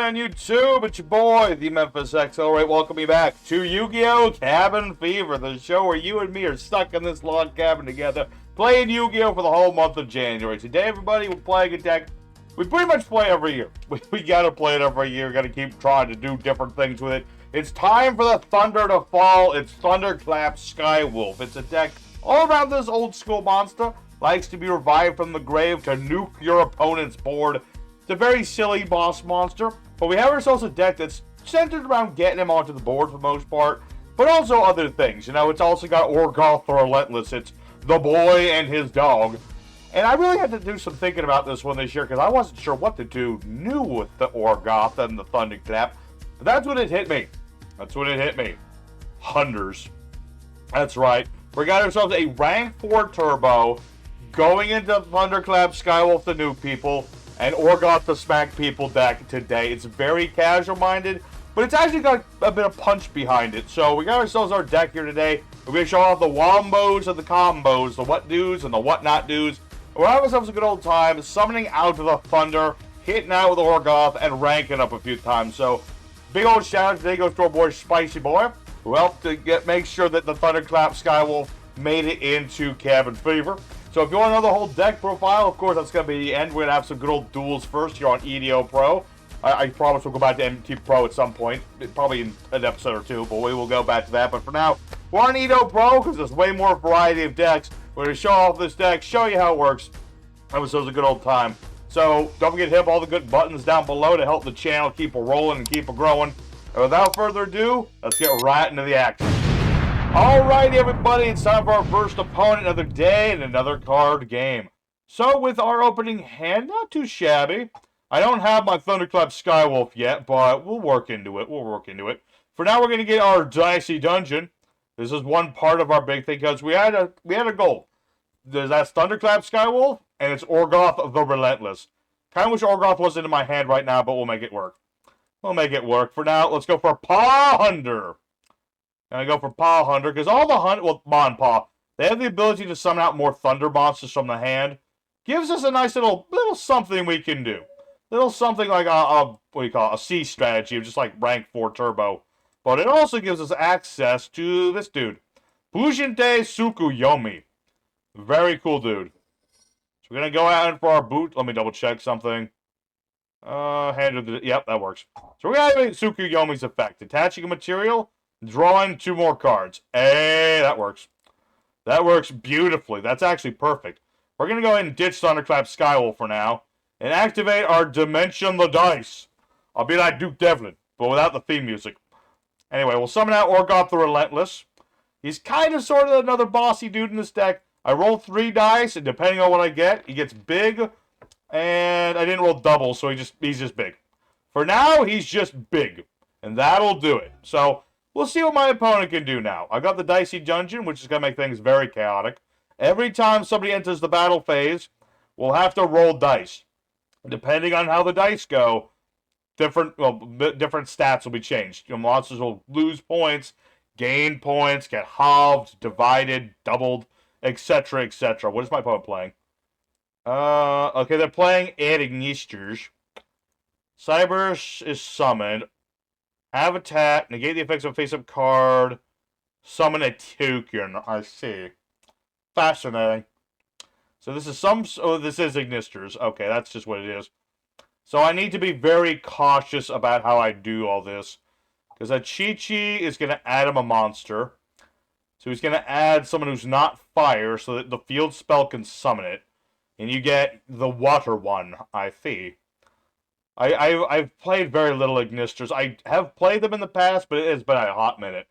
on YouTube? It's your boy, the Memphis X. Alright, welcome me back to Yu-Gi-Oh! Cabin Fever, the show where you and me are stuck in this log cabin together, playing Yu-Gi-Oh! For the whole month of January. Today, everybody, we're playing a deck we pretty much play every year. We gotta play it every year, gotta keep trying to do different things with it. It's time for the Thunder to fall. It's Thunderclap Skywolf. It's a deck all around this old school monster. Likes to be revived from the grave to nuke your opponent's board. It's a very silly boss monster, but we have ourselves a deck that's centered around getting him onto the board for the most part, but also other things. You know, it's also got Orgoth the Relentless. It's the boy and his dog. And I really had to do some thinking about this one this year because I wasn't sure what to do new with the Orgoth and the Thunderclap. But that's when it hit me. That's when it hit me. Hunders. That's right. We got ourselves a rank 4 turbo going into Thunderclap Skywolf the nuke people and Orgoth the smack people deck today. It's very casual minded, but it's actually got a bit of punch behind it. So we got ourselves our deck here today. We're going to show off the wombos and the combos, the what do's and the what not do's. We're having ourselves a good old time summoning out to the Thunder, hitting out with Orgoth, and ranking up a few times. So big old shout out today goes to our boy Spicy Boy, who helped to make sure that the Thunderclap Skywolf made it into Cabin Fever. So if you want to know the whole deck profile, of course, that's going to be the end. We're going to have some good old duels first here on EDO Pro. I promise we'll go back to MT Pro at some point, probably in an episode or two, but we will go back to that. But for now, we're on EDO Pro because there's way more variety of decks. We're going to show off this deck, show you how it works. That was a good old time. So don't forget to hit all the good buttons down below to help the channel keep it rolling and keep it growing. And without further ado, let's get right into the action. Alright everybody, it's time for our first opponent of the day and another card game. So with our opening hand, not too shabby. I don't have my Thunderclap Skywolf yet, but we'll work into it. For now we're going to get our Dicey Dungeon. This is one part of our big thing because we had a goal. That's Thunderclap Skywolf and it's Orgoth the Relentless. Kind of wish Orgoth wasn't in my hand right now, but we'll make it work. For now, let's go for Hunder. And I go for Hunder, because all the Hunder, well, Paw, they have the ability to summon out more Thunder monsters from the hand. Gives us a nice little something we can do. Little something like what do you call it, a C strategy of just like rank 4 turbo. But it also gives us access to this dude. Fujinte Tsukuyomi. Very cool dude. So we're going to go out for our boot. Let me double check something. Yep, that works. So we're going to have Tsukuyomi's effect. Attaching a material. Drawing 2 more cards. Hey, that works. That works beautifully. That's actually perfect. We're going to go ahead and ditch Thunderclap Skywolf for now. And activate our Dimension the Dice. I'll be like Duke Devlin, but without the theme music. Anyway, we'll summon out Orgoth the Relentless. He's kind of sort of another bossy dude in this deck. I roll 3 dice, and depending on what I get, he gets big. And I didn't roll double, so he's just big. For now, he's just big. And that'll do it. So we'll see what my opponent can do now. I got the Dicey Dungeon, which is going to make things very chaotic. Every time somebody enters the battle phase, we'll have to roll dice. Depending on how the dice go, different stats will be changed. Your monsters will lose points, gain points, get halved, divided, doubled, etc., etc. What is my opponent playing? Okay, they're playing Adignisters. Cyber is summoned. Have attack, negate the effects of a face-up card, summon a token. I see. Fascinating. So this is this is Ignisters. Okay, that's just what it is. So I need to be very cautious about how I do all this. Because a Chi-Chi is going to add him a monster. So he's going to add someone who's not fire so that the field spell can summon it. And you get the water one, I see. I've played very little Ignisters. I have played them in the past, but it has been a hot minute.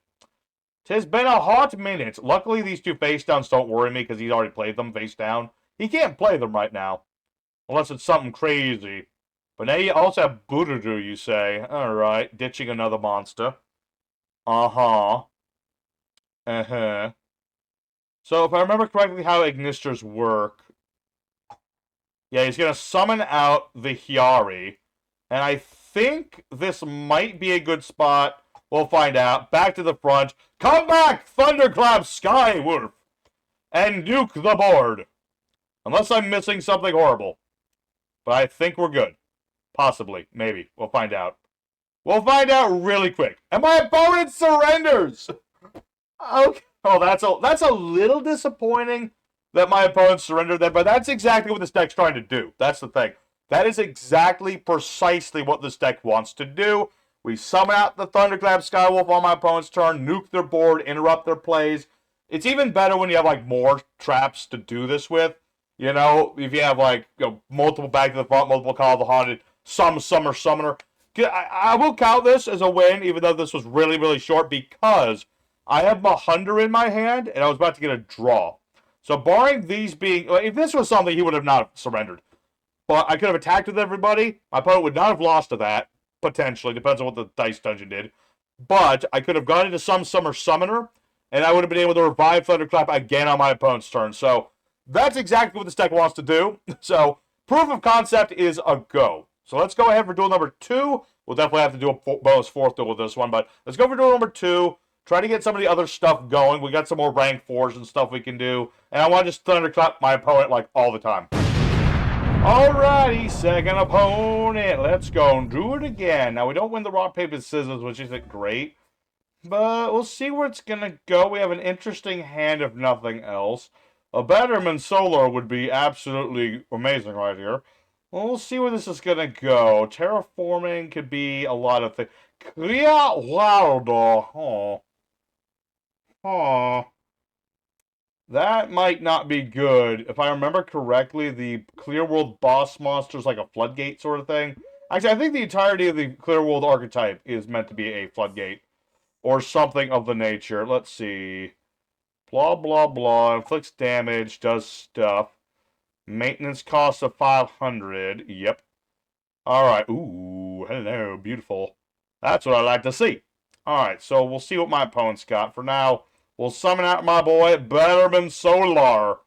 'Tis been a hot minute. Luckily, these 2 face downs don't worry me because he's already played them face down. He can't play them right now. Unless it's something crazy. But now you also have Burudu, you say. Alright, ditching another monster. Uh-huh. Uh-huh. So if I remember correctly how Ignisters work, yeah, he's going to summon out the Hyari. And I think this might be a good spot. We'll find out. Back to the front. Come back, Thunderclap Skywolf! And nuke the board. Unless I'm missing something horrible. But I think we're good. Possibly. Maybe. We'll find out. We'll find out really quick. And my opponent surrenders! Okay. Oh, that's a little disappointing that my opponent surrendered that, but that's exactly what this deck's trying to do. That's the thing. That is exactly precisely what this deck wants to do. We summon out the Thunderclap Skywolf on my opponent's turn, nuke their board, interrupt their plays. It's even better when you have like more traps to do this with. You know, if you have like multiple Back to the Front, multiple Call of the Haunted, some Summer Summoner. I will count this as a win, even though this was really, really short, because I have my Hunder in my hand, and I was about to get a draw. So barring these being... If this was something, he would have not surrendered. But I could have attacked with everybody. My opponent would not have lost to that, potentially. Depends on what the Dice Dungeon did. But I could have gone into some Summer Summoner, and I would have been able to revive Thunderclap again on my opponent's turn. So that's exactly what this deck wants to do. So proof of concept is a go. So let's go ahead for duel number 2. We'll definitely have to do a bonus 4th duel with this one. But let's go for duel number 2. Try to get some of the other stuff going. We got some more rank 4s and stuff we can do. And I want to just Thunderclap my opponent like all the time. Alrighty, second opponent. Let's go and do it again. Now, we don't win the rock, paper, scissors, which isn't great. But we'll see where it's going to go. We have an interesting hand, if nothing else. A Batterman Solar would be absolutely amazing right here. Well, we'll see where this is going to go. Terraforming could be a lot of things. Clear World. That might not be good. If I remember correctly, the Clear World boss monster is like a floodgate sort of thing. Actually, I think the entirety of the Clear World archetype is meant to be a floodgate. Or something of the nature. Let's see. Blah, blah, blah. Inflicts damage, does stuff. Maintenance cost of 500. Yep. Alright. Ooh, hello. Beautiful. That's what I like to see. Alright, so we'll see what my opponent's got. For now, we'll summon out my boy, Batterman Solar.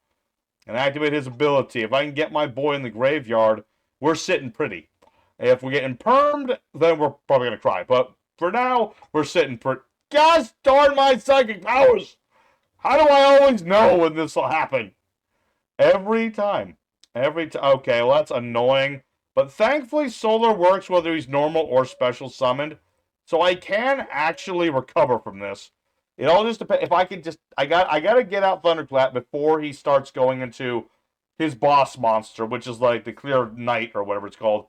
And activate his ability. If I can get my boy in the graveyard, we're sitting pretty. If we get impermed, then we're probably going to cry. But for now, we're sitting pretty. Gosh darn my psychic powers! How do I always know when this will happen? Every time. Okay, well, that's annoying. But thankfully, Solar works whether he's normal or special summoned. So I can actually recover from this. It all just depends. If I could just... I gotta get out Thunderclap before he starts going into his boss monster, which is like the Clear Knight or whatever it's called.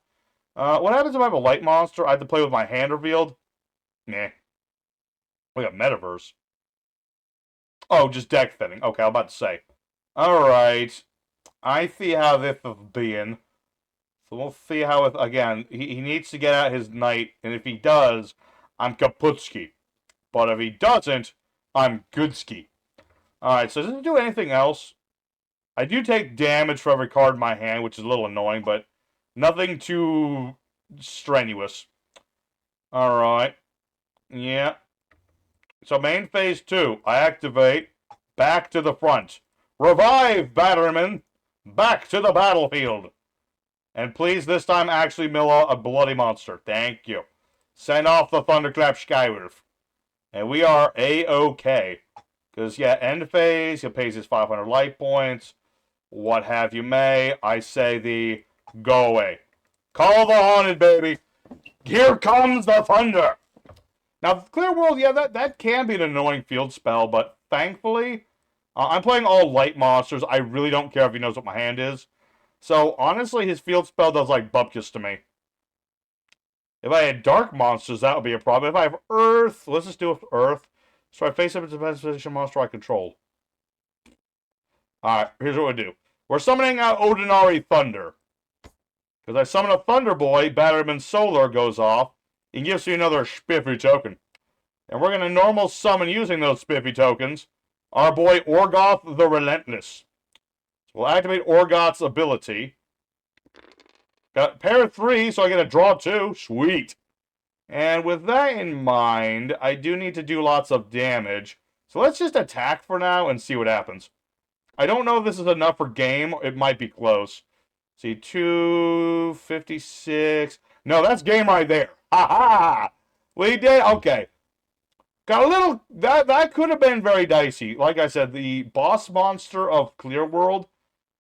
What happens if I have a light monster? I have to play with my hand revealed? Nah. We got Metaverse. Oh, just deck thinning. Okay, I'm about to say. Alright. I see how this is being. So we'll see how it... Again, he needs to get out his knight, and if he does, I'm Kaputski. But if he doesn't, I'm Goodski. Alright, so does it do anything else? I do take damage for every card in my hand, which is a little annoying, but nothing too strenuous. Alright. Yeah. So main phase 2, I activate Back to the Front. Revive, Batterman! Back to the battlefield! And please this time actually mill out a bloody monster. Thank you. Send off the Thunderclap Skywolf. And we are A-OK. Because, yeah, end phase, he pays his 500 life points. What have you may. I say the go away. Call the Haunted, baby! Here comes the Thunder! Now, Clear World, yeah, that can be an annoying field spell, but thankfully, I'm playing all light monsters. I really don't care if he knows what my hand is. So, honestly, his field spell does, like, bupkis to me. If I had dark monsters, that would be a problem. If I have Earth, let's just do Earth. So I face up a position monster I control. Alright, here's what we do. We're summoning out Ordinary Thunder. Because I summon a Thunder Boy, Batterman Solar goes off. He gives you another spiffy token. And we're going to normal summon using those spiffy tokens our boy Orgoth the Relentless. So we'll activate Orgoth's ability. Got pair 3, so I get a draw 2. Sweet. And with that in mind, I do need to do lots of damage. So let's just attack for now and see what happens. I don't know if this is enough for game. It might be close. See, 256. No, that's game right there. Ha ha! We did. Okay. Got a little... That could have been very dicey. Like I said, the boss monster of Clear World,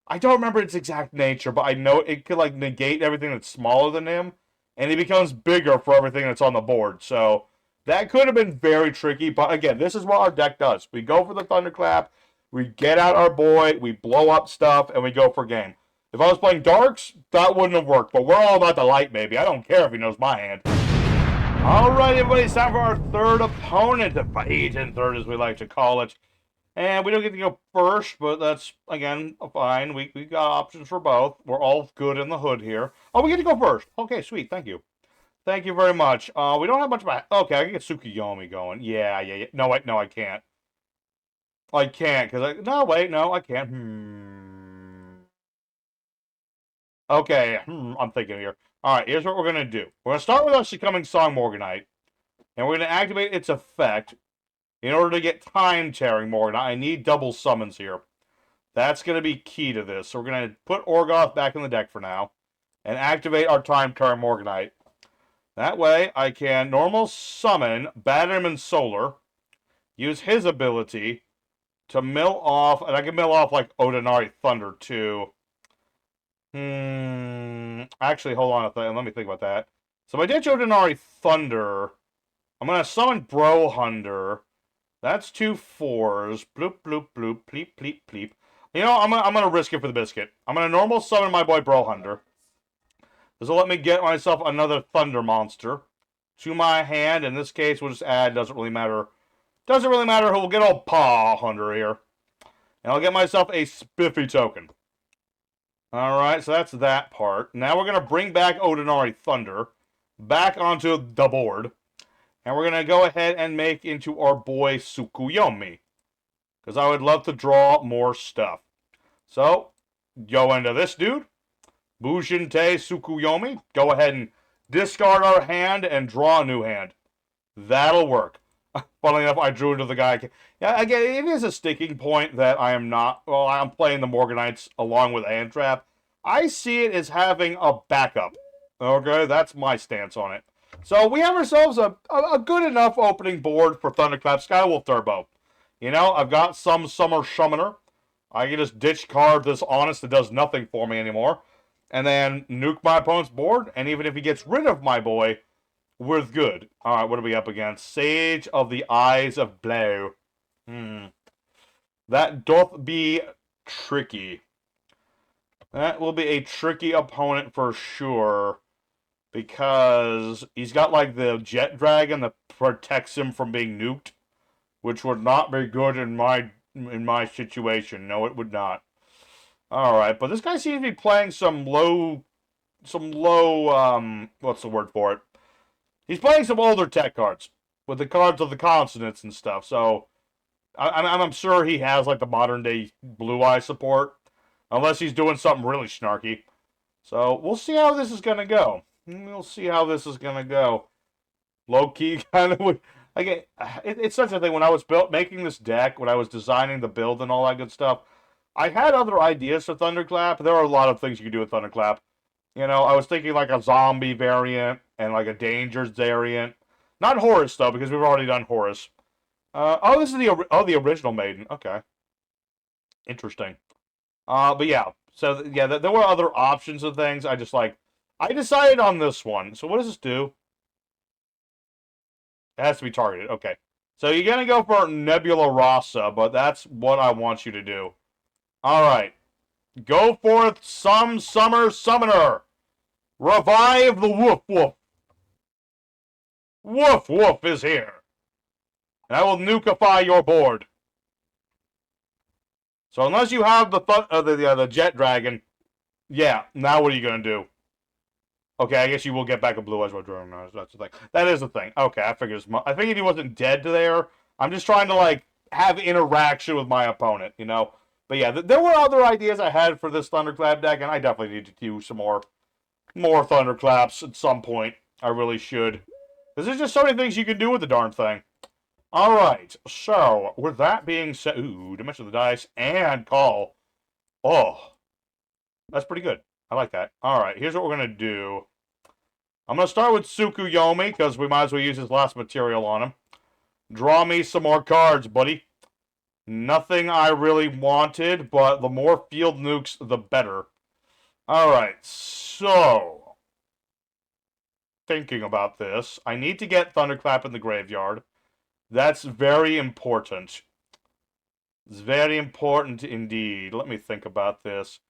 I don't remember its exact nature, but I know it could, like, negate everything that's smaller than him. and he becomes bigger for everything that's on the board. So that could have been very tricky, but again, this is what our deck does. We go for the Thunderclap, we get out our boy, we blow up stuff, and we go for game. If I was playing Darks, that wouldn't have worked, but we're all about the light, maybe. I don't care if he knows my hand. Alright, everybody, it's time for our third opponent, the fight in third, as we like to call it. And we don't get to go first, but that's, again, fine. We got options for both. We're all good in the hood here. Oh, we get to go first. Okay, sweet. Thank you. Thank you very much. We don't have much of a... Okay, I can get Tsukuyomi going. Yeah. No, wait, no, I can't. I can't, because I... No, wait, no, I can't. Okay, I'm thinking here. Alright, here's what we're going to do. We're going to start with our Succumbing Song Morganite, and we're going to activate its effect. In order to get Time Tearing Morganite, I need double summons here. That's going to be key to this. So we're going to put Orgoth back in the deck for now, and activate our Time Tearing Morganite. That way, I can normal summon Batterman Solar, use his ability to mill off, and I can mill off like Ordinary Thunder too. Actually, hold on a second. Let me think about that. So if I ditch Ordinary Thunder, I'm going to summon Bro Hunder. That's 2 4s. Bloop, bloop, bloop, pleep, pleep, pleep. You know, I'm gonna risk it for the biscuit. I'm gonna normal summon my boy Bro Hunder. This will let me get myself another Thunder monster to my hand. In this case, we'll just add, doesn't really matter. Doesn't really matter who will get old Paw Hunter here. And I'll get myself a Spiffy token. Alright, so that's that part. Now we're gonna bring back Ordinary Thunder back onto the board. And we're going to go ahead and make into our boy Tsukuyomi. Because I would love to draw more stuff. So, go into this dude. Bujinte Tsukuyomi. Go ahead and discard our hand and draw a new hand. That'll work. Funnily enough, I drew into the guy. Yeah, again, it is a sticking point that I am not... Well, I'm playing the Morganites along with Hand Trap. I see it as having a backup. Okay, that's my stance on it. So we have ourselves a good enough opening board for Thunderclap Skywolf Turbo. You know, I've got some Summer Summoner. I can just ditch card this Honest that does nothing for me anymore. And then nuke my opponent's board. And even if he gets rid of my boy, we're good. Alright, what are we up against? Sage of the Eyes of Blow. That doth be tricky. That will be a tricky opponent for sure. Because he's got, like, the Jet Dragon that protects him from being nuked. Which would not be good in my situation. No, it would not. Alright, but this guy seems to be playing some low, what's the word for it? He's playing some older tech cards. With the cards of the consonants and stuff. So, I'm sure he has, like, the modern-day Blue Eye support. Unless he's doing something really snarky. So, we'll see how this is going to go. We'll see how this is going to go. Low-key, kind of... Again, it's such a thing. When I was making this deck, when I was designing the build and all that good stuff, I had other ideas for Thunderclap. There are a lot of things you can do with Thunderclap. You know, I was thinking like a zombie variant and like a Dangers variant. Not Horus, though, because we've already done Horus. Oh, this is the original Maiden. Okay. Interesting. But yeah. So, yeah, there were other options of things. I decided on this one. So what does this do? It has to be targeted. Okay. So you're going to go for Nebula Rasa, but that's what I want you to do. Alright. Go forth, some summer summoner. Revive the Woof Woof. Woof Woof is here. And I will nukify your board. So unless you have the Jet Dragon, yeah, now what are you going to do? Okay, I guess you will get back a Blue Eyes Red Dragon. That's the thing. That is the thing. Okay, I figured he wasn't dead there. I'm just trying to, like, have interaction with my opponent, you know? But yeah, there were other ideas I had for this Thunderclap deck, and I definitely need to do some more Thunderclaps at some point. I really should. Because there's just so many things you can do with the darn thing. Alright, so, with that being said... Ooh, Dimension of the Dice and Call. Oh, that's pretty good. I like that. Alright, here's what we're going to do. I'm going to start with Tsukuyomi, because we might as well use his last material on him. Draw me some more cards, buddy. Nothing I really wanted, but the more field nukes, the better. Alright, so... thinking about this. I need to get Thunderclap in the graveyard. That's very important. It's very important indeed. Let me think about this.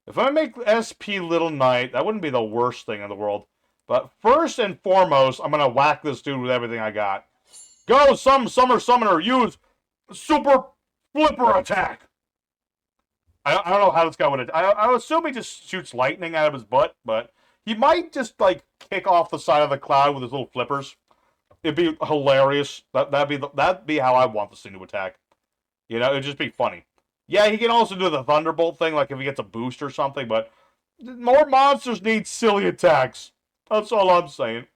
If I make SP Little Knight, that wouldn't be the worst thing in the world. But first and foremost, I'm going to whack this dude with everything I got. Go, Summer Summoner, use Super Flipper Attack! I don't know how this guy would... I assume he just shoots lightning out of his butt, but he might just, like, kick off the side of the cloud with his little flippers. It'd be hilarious. That'd be how I want this thing to attack. You know, it'd just be funny. Yeah, he can also do the Thunderbolt thing, like if he gets a boost or something, but more monsters need silly attacks. That's all I'm saying.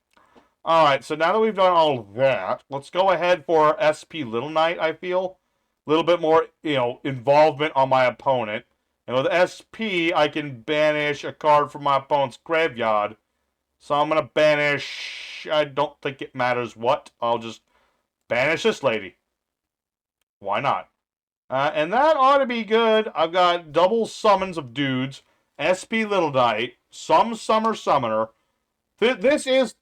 Alright, so now that we've done all of that, let's go ahead for SP Little Knight, I feel. A little bit more, you know, involvement on my opponent. And with SP, I can banish a card from my opponent's graveyard. So I'm going to banish... I don't think it matters what. I'll just banish this lady. Why not? And that ought to be good. I've got double summons of dudes. SP Little Knight. Some Summer Summoner. This is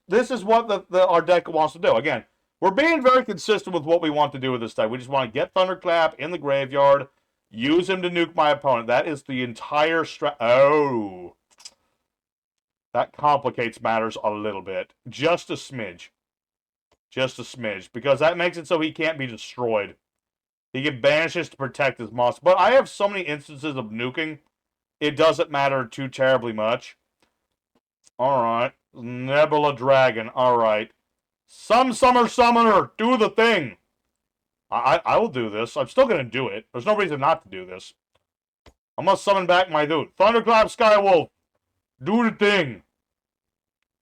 what our deck wants to do. Again, we're being very consistent with what we want to do with this deck. We just want to get Thunderclap in the graveyard. Use him to nuke my opponent. That is the entire Oh. That complicates matters a little bit. Just a smidge. Just a smidge. Because that makes it so he can't be destroyed. He can banish this to protect his monster. But I have so many instances of nuking, it doesn't matter too terribly much. Alright. Nebula Dragon. Alright. Some Summer Summoner. Do the thing. I will do this. I'm still going to do it. There's no reason not to do this. I must summon back my dude. Thunderclap Skywolf. Do the thing.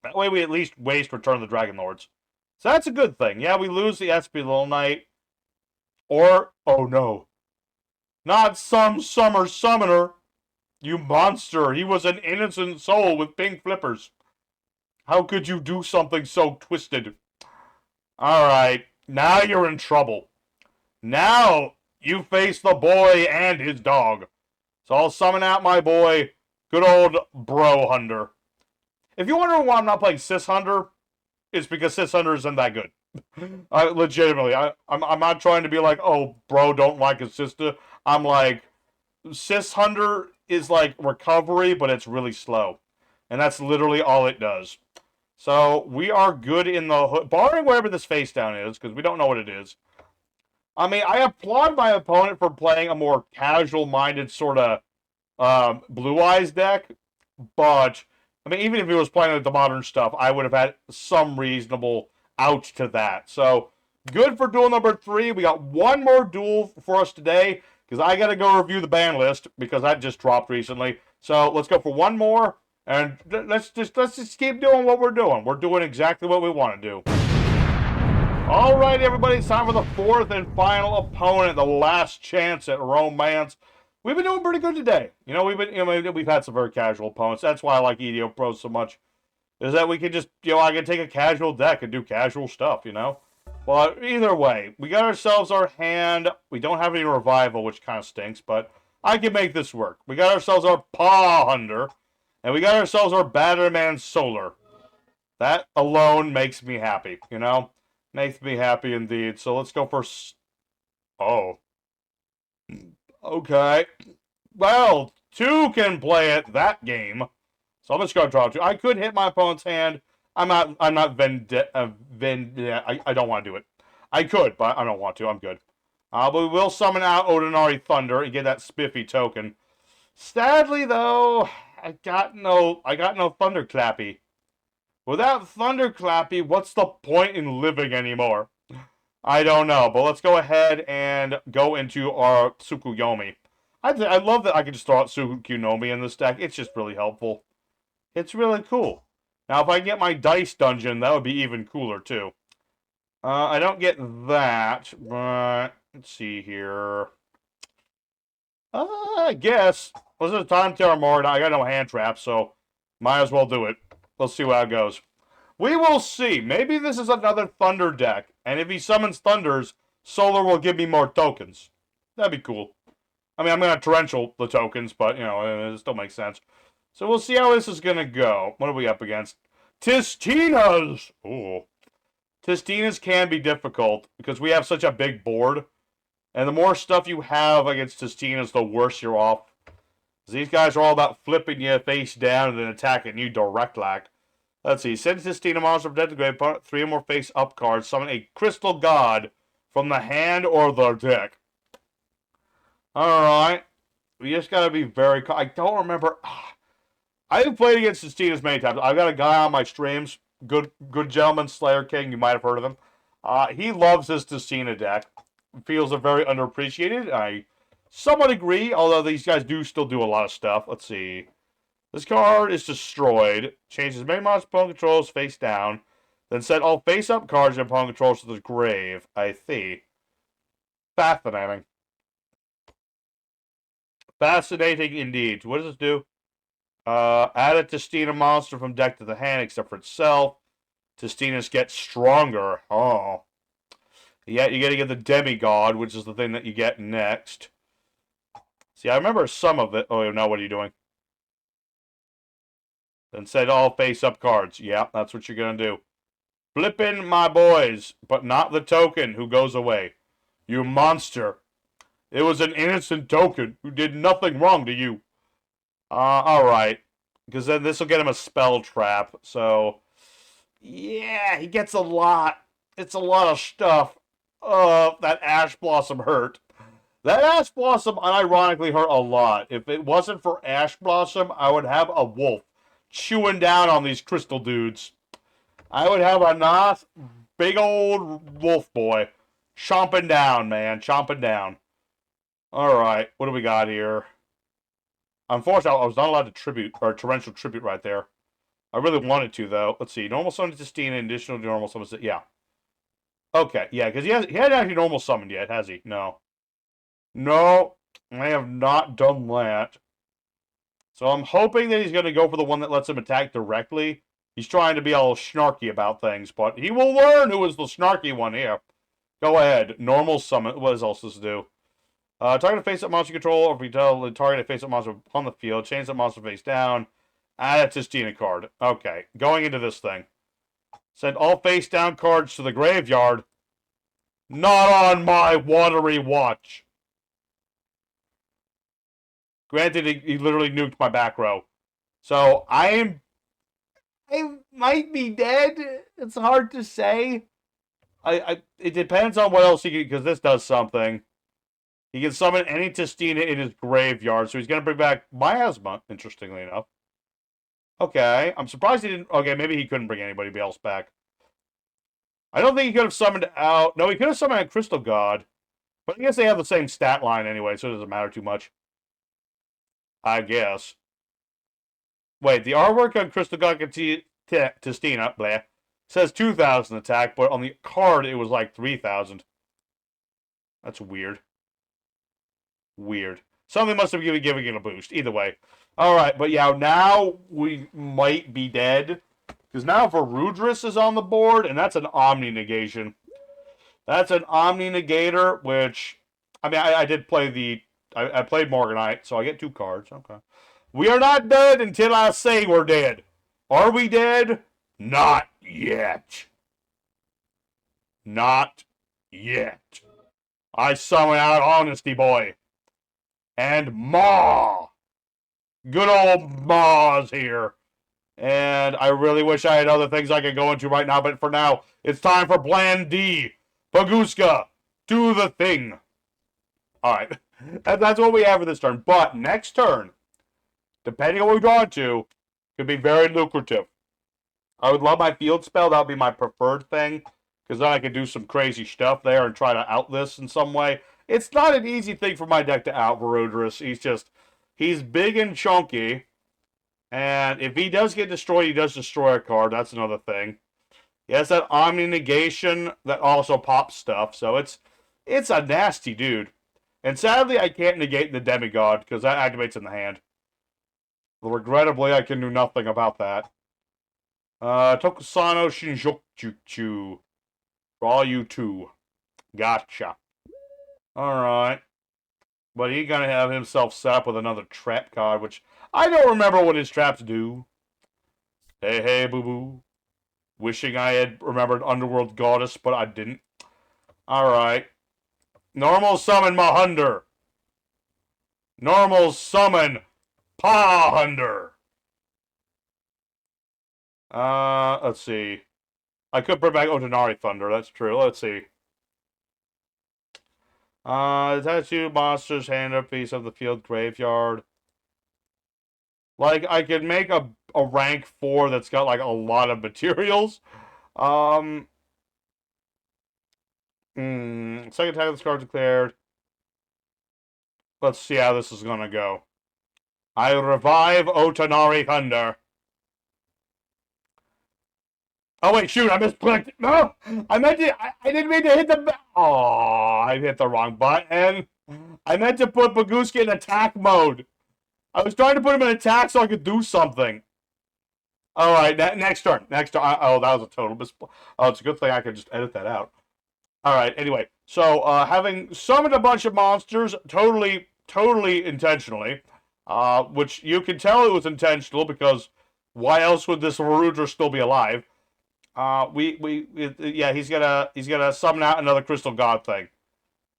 That way we at least waste Return of the Dragon Lords. So that's a good thing. Yeah, we lose the SP Little Knight. Or, oh no. Not some Summer Summoner. You monster. He was an innocent soul with pink flippers. How could you do something so twisted? Alright. Now you're in trouble. Now you face the boy and his dog. So I'll summon out my boy, good old bro Hunder. If you're wondering why I'm not playing Sis Hunder, it's because Sis Hunder isn't that good. Legitimately, I'm not trying to be like, oh, bro, don't like his sister. I'm like, Sis Hunder is like recovery, but it's really slow. And that's literally all it does. So we are good in the hood, barring wherever this face down is, because we don't know what it is. I mean, I applaud my opponent for playing a more casual-minded sort of Blue Eyes deck, but, I mean, even if he was playing with the modern stuff, I would have had some reasonable out to that. So, good for duel number 3. We got one more duel for us today, because I got to go review the ban list, because that just dropped recently. So, let's go for one more, and let's just keep doing what we're doing. We're doing exactly what we want to do. Alright, everybody, it's time for the fourth and final opponent, the last chance at romance. We've been doing pretty good today. You know, we've had some very casual opponents. That's why I like EDO Pros so much. Is that we can just, you know, I can take a casual deck and do casual stuff, you know? But either way, we got ourselves our hand. We don't have any revival, which kind of stinks, but I can make this work. We got ourselves our Paw Hunder, and we got ourselves our Batterman Solar. That alone makes me happy, you know? Makes me happy indeed. So let's go for... Oh. Okay. Well, 2 can play it that game. So I'm just going to draw 2. I could hit my opponent's hand. I'm not I don't want to do it. I could, but I don't want to. I'm good. But we will summon out Ordinary Thunder and get that spiffy token. Sadly, though, I got no Thunderclappy. Without Thunderclappy, what's the point in living anymore? I don't know, but let's go ahead and go into our Tsukuyomi. I love that I can just throw out Tsukuyomi in this deck. It's just really helpful. It's really cool. Now, if I can get my Dice Dungeon, that would be even cooler, too. I don't get that, but let's see here. I guess. This is a Time Terror Mord. I got no hand traps, so might as well do it. Let's see how it goes. We will see. Maybe this is another Thunder deck, and if he summons Thunders, Solar will give me more tokens. That'd be cool. I mean, I'm going to Torrential the tokens, but, you know, it still makes sense. So we'll see how this is going to go. What are we up against? Tistinas! Ooh. Tistinas can be difficult because we have such a big board. And the more stuff you have against Tistinas, the worse you're off. These guys are all about flipping you face down and then attacking you direct like. Let's see. Send Tistina monster from dead to grave. Put 3 or more face up cards. Summon a crystal god from the hand or the deck. Alright. We just gotta be very... I don't remember... I've played against Tistinas many times. I've got a guy on my streams. Good gentleman, Slayer King. You might have heard of him. He loves his Tistina deck. Feels are very underappreciated. I somewhat agree, although these guys do still do a lot of stuff. Let's see. This card is destroyed. Changes main monster opponent controls face down. Then set all face-up cards in opponent controls to the grave. I see. Fascinating. Fascinating indeed. What does this do? Add a Tistina monster from deck to the hand except for itself. Tistinas get stronger. Oh. Yeah, you gotta get the demigod, which is the thing that you get next. See, I remember some of it. Oh, no, what are you doing? Then set all face-up cards. Yeah, that's what you're gonna do. Flippin' my boys, but not the token who goes away. You monster. It was an innocent token who did nothing wrong to you. Alright. Because then this will get him a spell trap. So, yeah, he gets a lot. It's a lot of stuff. That Ash Blossom hurt. That Ash Blossom unironically hurt a lot. If it wasn't for Ash Blossom, I would have a wolf chewing down on these crystal dudes. I would have a nice, big old wolf boy chomping down, man. Chomping down. Alright, what do we got here? Unfortunately, I was not allowed to tribute, or torrential tribute right there. I really wanted to, though. Let's see. Normal summon Tistina, additional normal summon. Yeah. Okay, yeah, because he hadn't actually normal summoned yet, has he? No. No, I have not done that. So I'm hoping that he's going to go for the one that lets him attack directly. He's trying to be all snarky about things, but he will learn who is the snarky one here. Go ahead. Normal summon. What is all supposed to do? Target a face-up monster control, or if we tell the target a face-up monster on the field, change that monster face down, add a Tistina card. Okay, going into this thing. Send all face-down cards to the graveyard. Not on my watery watch. Granted, he literally nuked my back row. So, I might be dead. It's hard to say. It depends on what else he can, because this does something. He can summon any Tistina in his graveyard, so he's going to bring back Miasma, interestingly enough. Okay, I'm surprised he didn't... Okay, maybe he couldn't bring anybody else back. I don't think he could have summoned out... No, he could have summoned a Crystal God. But I guess they have the same stat line anyway, so it doesn't matter too much. I guess. Wait, the artwork on Crystal God Tistina, blah, says 2,000 attack, but on the card it was like 3,000. That's weird. Weird. Something must have been giving it a boost. Either way. Alright, but yeah, now we might be dead. Because now Varudris is on the board, and that's an Omni Negation. That's an Omni Negator, which... I mean, I did play the... I played Morganite, so I get 2 cards. Okay. We are not dead until I say we're dead. Are we dead? Not yet. Not yet. I summon out Honesty Boy. And Ma. Good old Ma's here. And I really wish I had other things I could go into right now, but for now, it's time for Plan D. Paguska, do the thing. Alright, that's what we have for this turn. But next turn, depending on what we draw into, could be very lucrative. I would love my field spell. That would be my preferred thing, because then I could do some crazy stuff there and try to out this in some way. It's not an easy thing for my deck to out Varudris. He's big and chunky. And if he does get destroyed, he does destroy a card. That's another thing. He has that Omni Negation that also pops stuff. So it's a nasty dude. And sadly, I can't negate the Demigod, because that activates in the hand. Regrettably, I can do nothing about that. Tokusano Shinjokuchu. Draw you 2. Gotcha. Alright. But he's gonna have himself set up with another trap card, which I don't remember what his traps do. Hey, hey, boo-boo. Wishing I had remembered Underworld Goddess, but I didn't. Alright. Normal summon Hunder. Normal summon Hunder. Let's see. I could bring back Otonari Thunder, that's true. Let's see. Tattoo monsters, hand a piece of the field graveyard. Like, I could make a rank 4 that's got, like, a lot of materials. Second attack of this card declared. Let's see how this is gonna go. I revive Otonari Thunder. Oh wait, shoot! I misclicked. No, I meant to. I didn't mean to hit the. Oh, I hit the wrong button. I meant to put Baguska in attack mode. I was trying to put him in attack so I could do something. All right, next turn. Next turn. Oh, that was a total misplay. Oh, it's a good thing I could just edit that out. All right. Anyway, so having summoned a bunch of monsters, totally intentionally, which you can tell it was intentional because why else would this Varudra still be alive? Yeah, he's gonna summon out another Crystal God thing,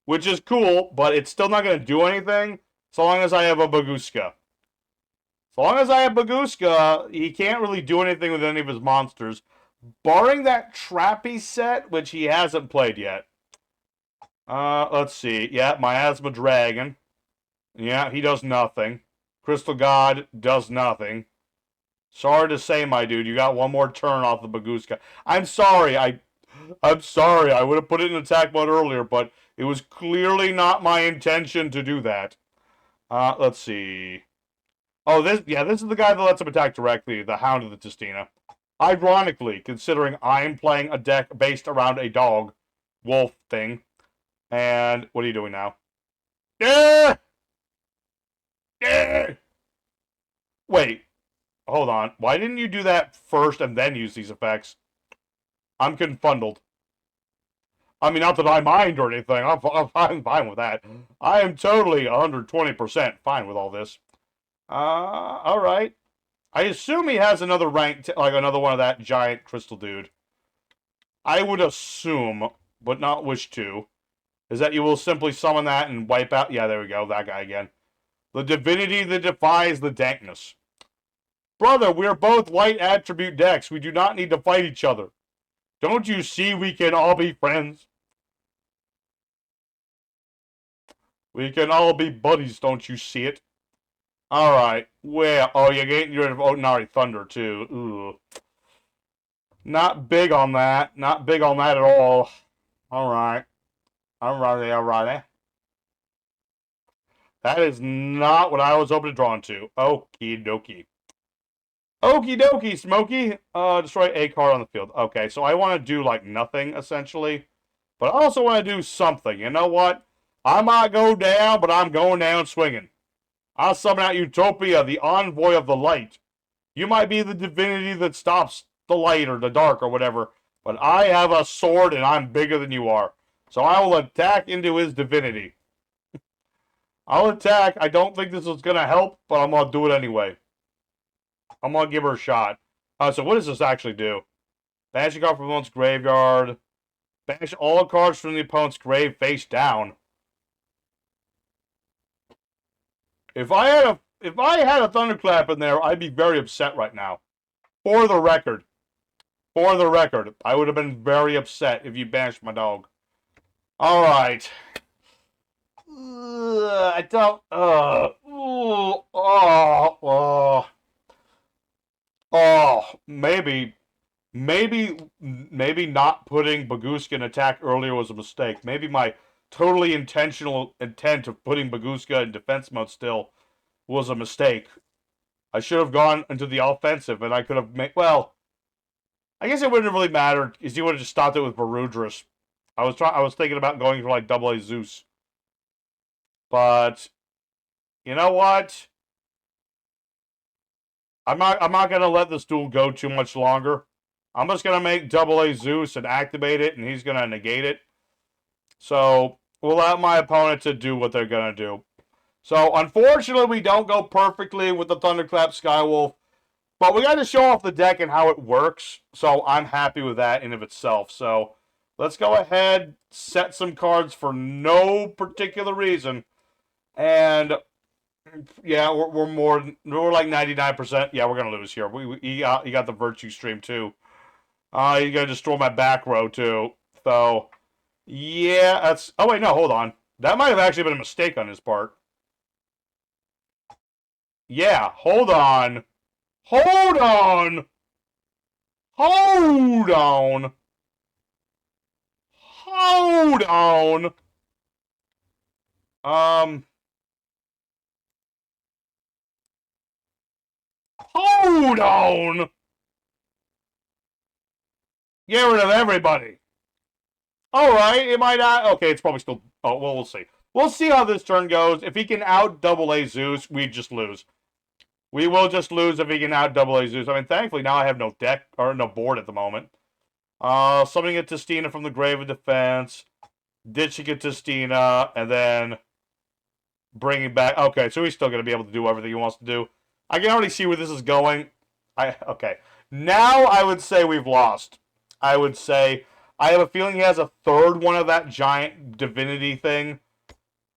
which is cool, but it's still not gonna do anything so long as I have a Baguska. So long as I have Baguska, he can't really do anything with any of his monsters, barring that Trappy set, which he hasn't played yet. Let's see. Yeah, Miasma Dragon. Yeah, he does nothing. Crystal God does nothing. Sorry to say, my dude, you got one more turn off the Baguska. I'm sorry. I'm sorry. I would have put it in attack mode earlier, but it was clearly not my intention to do that. Let's see. Oh, this is the guy that lets him attack directly, the Hound of the Tistina. Ironically, considering I'm playing a deck based around a dog, wolf thing. And what are you doing now? Yeah! Yeah! Wait. Hold on. Why didn't you do that first and then use these effects? I'm confundled. I mean, not that I mind or anything. I'm fine with that. I am totally 120% fine with all this. Alright. I assume he has another rank, like another one of that giant crystal dude. I would assume, but not wish to, is that you will simply summon that and wipe out... Yeah, there we go. That guy again. The divinity that defies the dankness. Brother, we are both light attribute decks. We do not need to fight each other. Don't you see we can all be friends? We can all be buddies, don't you see it? Alright, well, oh, you're getting rid of Otonari Thunder, too. Ooh. Not big on that. Not big on that at all. Alright. Alrighty. That is not what I was hoping to draw into. Okie dokie. Okie dokie, Smokey. Destroy a card on the field. Okay, so I want to do, like, nothing, essentially. But I also want to do something. You know what? I might go down, but I'm going down swinging. I'll summon out Utopia, the envoy of the light. You might be the divinity that stops the light or the dark or whatever, but I have a sword and I'm bigger than you are. So I will attack into his divinity. I'll attack. I don't think this is going to help, but I'm going to do it anyway. I'm going to give her a shot. So what does this actually do? Banish a card from the opponent's graveyard. Banish all cards from the opponent's grave face down. If I had a Thunderclap in there, I'd be very upset right now. For the record, I would have been very upset if you banished my dog. All right. I don't. Maybe not putting Baguska in attack earlier was a mistake. Maybe my totally intentional intent of putting Baguska in defense mode still was a mistake. I should have gone into the offensive, and I could have made... Well, I guess it wouldn't have really mattered, because he would have just stopped it with Varudras. I was thinking about going for, like, double A Zeus. But, you know what? I'm not going to let this duel go too much longer. I'm just going to make double A Zeus and activate it, and he's going to negate it. So, we'll allow my opponent to do what they're going to do. So, unfortunately, we don't go perfectly with the Thunderclap Skywolf. But we got to show off the deck and how it works, so I'm happy with that in of itself. So let's go ahead, set some cards for no particular reason, and yeah, we're like 99%. Yeah, we're gonna lose here. You got the virtue stream too. You're gonna destroy my back row too. So yeah, that's. Oh wait, no, hold on. That might have actually been a mistake on his part. Yeah, hold on. Hold on. Hold on. Hold on. Hold on. Get rid of everybody. Alright, it might not. Okay, it's probably still. Oh, well, we'll see. We'll see how this turn goes. If he can out double A Zeus, we just lose. We will just lose if he can out double A Zeus. I mean, thankfully, now I have no deck, or no board at the moment. Summoning a Tistina from the Grave of Defense. Ditching a Tistina, and then bringing back. Okay, so he's still going to be able to do everything he wants to do. I can already see where this is going. Okay. Now I would say we've lost. I would say I have a feeling he has a third one of that giant divinity thing.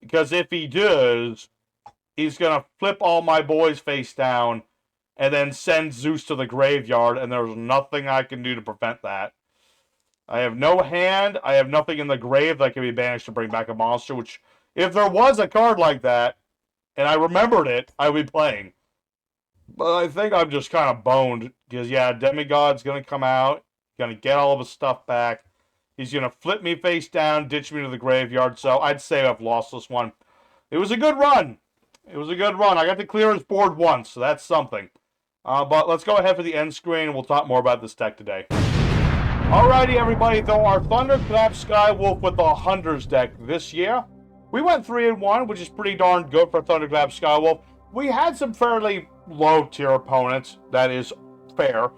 Because if he does, he's going to flip all my boys face down and then send Zeus to the graveyard, and there's nothing I can do to prevent that. I have no hand. I have nothing in the grave that can be banished to bring back a monster, which, if there was a card like that, and I remembered it, I would be playing. But I think I'm just kind of boned, because, yeah, Demigod's going to come out, going to get all of his stuff back. He's going to flip me face down, ditch me to the graveyard, so I'd say I've lost this one. It was a good run. It was a good run. I got to clear his board once, so that's something. But let's go ahead for the end screen, and we'll talk more about this deck today. Alrighty, everybody, though, our Thunderclap Skywolf with the Hunters deck this year. We went 3-1, which is pretty darn good for Thunderclap Skywolf. We had some fairly low-tier opponents, that is fair,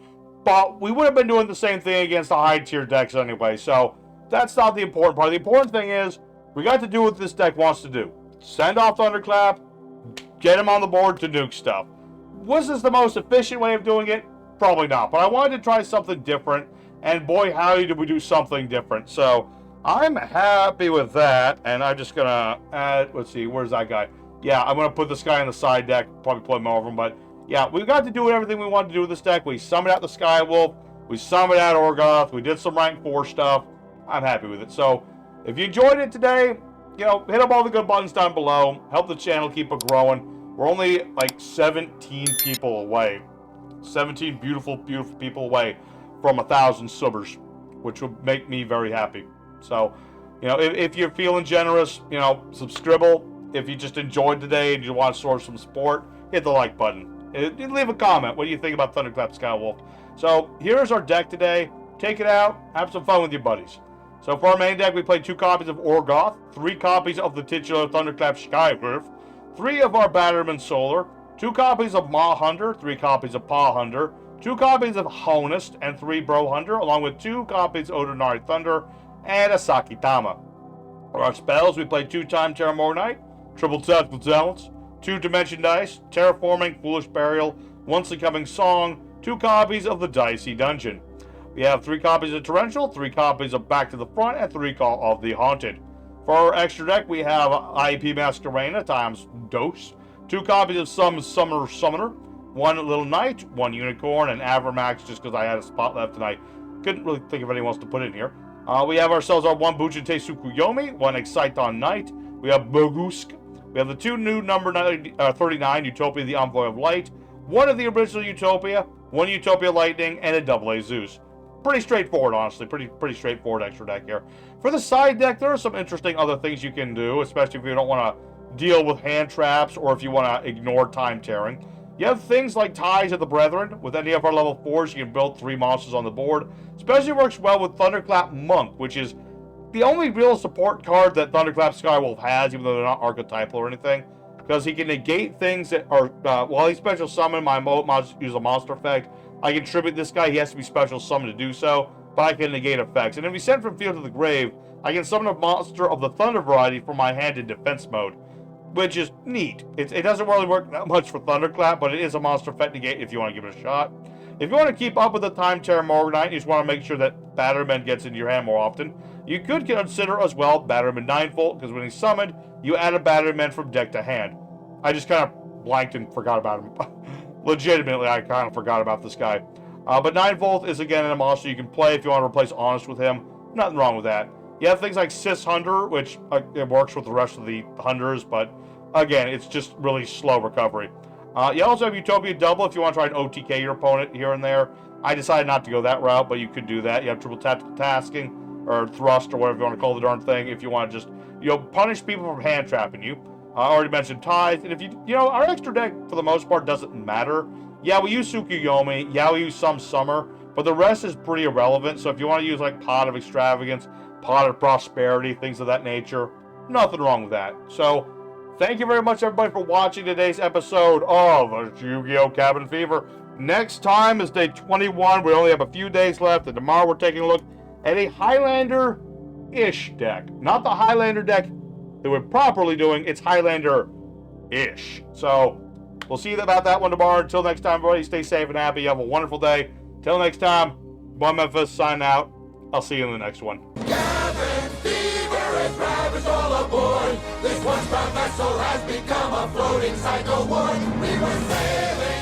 but we would have been doing the same thing against the high-tier decks anyway, so that's not the important part. The important thing is, we got to do what this deck wants to do. Send off Thunderclap, get him on the board to nuke stuff. Was this the most efficient way of doing it? Probably not, but I wanted to try something different, and boy, howdy did we do something different. So, I'm happy with that, and I'm just gonna add, let's see, where's that guy? Yeah, I'm gonna put this guy in the side deck, probably play more of him, but yeah, we got to do everything we wanted to do with this deck. We summoned out the Skywolf, we summoned out Orgoth, we did some rank 4 stuff. I'm happy with it. So, if you enjoyed it today, you know, hit up all the good buttons down below, help the channel keep it growing. We're only like 17 people away. 17 beautiful, beautiful people away from 1,000 subbers, which would make me very happy. So, you know, if you're feeling generous, you know, subscribe. If you just enjoyed today and you want to source some support, hit the like button. Leave a comment. What do you think about Thunderclap Skywolf? So, here's our deck today. Take it out. Have some fun with your buddies. So, for our main deck, we played 2 copies of Orgoth, 3 copies of the titular Thunderclap Skywolf, 3 of our Batterman Solar, 2 copies of Ma Hunder, 3 copies of Pa Hunder, 2 copies of Honest, and 3 Bro Hunder, along with 2 copies of Odinari Thunder, and a Sakitama. For our spells, we played 2 Time Terror Mornite, Triple Tactical Talents, 2 Dimension Dice, Terraforming, Foolish Burial, Once Becoming Song, 2 copies of the Dicey Dungeon. We have 3 copies of Torrential, 3 copies of Back to the Front, and 3 of the Haunted. For our extra deck, we have IEP Masquerena times Dose, 2 copies of some Summoner, 1 Little Knight, 1 Unicorn, and Avermax, just because I had a spot left and I couldn't really think of anyone else to put in here. We have ourselves our 1 Bujite Tsukuyomi, 1 Exciton Knight, we have Bogusk, we have the 2 new number 39 Utopia the Envoy of Light, 1 of the original Utopia, 1 Utopia Lightning, and a double A Zeus. Pretty straightforward, honestly. Pretty straightforward extra deck here. For the side deck, there are some interesting other things you can do, especially if you don't want to deal with hand traps or if you want to ignore time tearing. You have things like Ties of the Brethren. With any of our level 4s, you can build 3 monsters on the board. Especially works well with Thunderclap Monk, which is the only real support card that Thunderclap Skywolf has, even though they're not archetypal or anything. Because he can negate things that are, while he special summon, my use a monster effect. I can tribute this guy, he has to be special summoned to do so, but I can negate effects. And if we send from field to the grave, I can summon a monster of the Thunder variety from my hand in defense mode. which is neat. It doesn't really work that much for Thunderclap, but it is a monster effect negate if you want to give it a shot. If you want to keep up with the Time Terror Morganite, you just want to make sure that Batterman gets into your hand more often, you could consider as well Batterman 9-Volt, because when he's summoned, you add a Batterman from deck to hand. I just kind of blanked and forgot about him. Legitimately, I kind of forgot about this guy. But 9-Volt is, again, a monster you can play if you want to replace Honest with him. Nothing wrong with that. You have things like Hunder, which it works with the rest of the Hunders, but, again, it's just really slow recovery. You also have Utopia Double if you want to try and OTK your opponent here and there. I decided not to go that route, but you could do that. You have Triple Tactical Tasking, or Thrust, or whatever you want to call the darn thing, if you want to just, punish people from hand trapping you. I already mentioned Ties, and if our extra deck, for the most part, doesn't matter. Yeah, we use Tsukuyomi, yeah, we use some Summer, but the rest is pretty irrelevant, so if you want to use, like, Pot of Extravagance, Pot of Prosperity, things of that nature, nothing wrong with that. So, thank you very much, everybody, for watching today's episode of Yu-Gi-Oh! Cabin Fever. Next time is day 21. We only have a few days left, and tomorrow we're taking a look at a Highlander-ish deck. Not the Highlander deck that we're properly doing. It's Highlander-ish. So, we'll see about that one tomorrow. Until next time, everybody, stay safe and happy. Have a wonderful day. Till next time, One Memphis, sign out. I'll see you in the next one. Cabin fever is ravaged all aboard. This once proud vessel has become a floating cycle ward. We were sailing